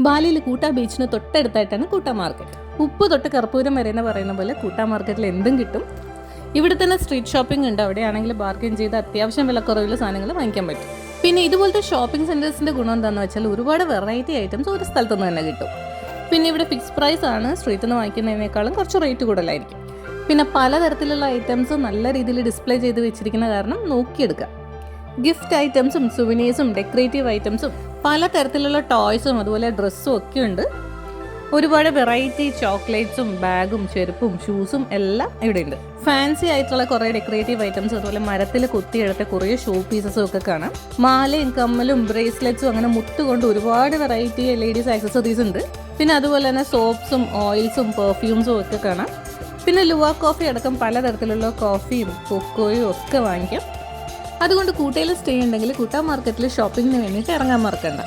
ബാലിയിൽ കൂട്ടാ ബീച്ചിന് തൊട്ടടുത്തായിട്ടാണ് കൂട്ടാ മാർക്കറ്റ്. ഉപ്പ് തൊട്ട് കർപ്പൂരം വരെ എന്ന് പറയുന്ന പോലെ കൂട്ടാ മാർക്കറ്റിൽ എന്തും കിട്ടും. ഇവിടെ തന്നെ സ്ട്രീറ്റ് ഷോപ്പിംഗ് ഉണ്ട്. അവിടെയാണെങ്കിൽ ബാർഗെയിൻ ചെയ്ത് അത്യാവശ്യം വിലക്കുറവിൽ സാധനങ്ങൾ വാങ്ങിക്കാൻ പറ്റും. പിന്നെ ഇതുപോലത്തെ ഷോപ്പിംഗ് സെൻറ്റേഴ്സിൻ്റെ ഗുണം എന്താണെന്ന് വെച്ചാൽ ഒരുപാട് വെറൈറ്റി ഐറ്റംസ് ഒരു സ്ഥലത്ത് നിന്ന് തന്നെ കിട്ടും. പിന്നെ ഇവിടെ ഫിക്സ് പ്രൈസ് ആണ്. സ്ട്രീറ്റിൽ നിന്ന് വാങ്ങിക്കുന്നതിനേക്കാളും കുറച്ച് റേറ്റ് കൂടുതലായിരിക്കും. പിന്നെ പലതരത്തിലുള്ള ഐറ്റംസ് നല്ല രീതിയിൽ ഡിസ്പ്ലേ ചെയ്ത് വെച്ചിരിക്കുന്ന കാരണം നോക്കിയെടുക്കാം. ഗിഫ്റ്റ് ഐറ്റംസും സുവനീഴ്സും ഡെക്കറേറ്റീവ് ഐറ്റംസും പലതരത്തിലുള്ള ടോയ്സും അതുപോലെ ഡ്രസ്സും ഒക്കെ ഉണ്ട്. ഒരുപാട് വെറൈറ്റി ചോക്ലേറ്റ്സും ബാഗും ചെരുപ്പും ഷൂസും എല്ലാം ഇവിടെ ഉണ്ട്. ഫാൻസി ആയിട്ടുള്ള കുറേ ഡെക്കറേറ്റീവ് ഐറ്റംസ് അതുപോലെ മരത്തിൽ കൊത്തിയെടുത്ത കുറേ ഷോ പീസസും ഒക്കെ കാണാം. മാലയും കമ്മലും ബ്രേസ്ലെറ്റ്സും അങ്ങനെ മുത്തുകൊണ്ട് ഒരുപാട് വെറൈറ്റി ലേഡീസ് ആക്സസറീസ് ഉണ്ട്. പിന്നെ അതുപോലെ തന്നെ സോപ്സും ഓയിൽസും പെർഫ്യൂംസും ഒക്കെ കാണാം. പിന്നെ ലുവ കോഫി അടക്കം പലതരത്തിലുള്ള കോഫിയും കൊക്കോയും ഒക്കെ വാങ്ങിക്കാം. അതുകൊണ്ട് കൂട്ടയിൽ സ്റ്റേ ഉണ്ടെങ്കിൽ കൂട്ടാ മാർക്കറ്റിൽ ഷോപ്പിങ്ങിന് വേണ്ടിയിട്ട് ഇറങ്ങാൻ മറക്കണ്ട.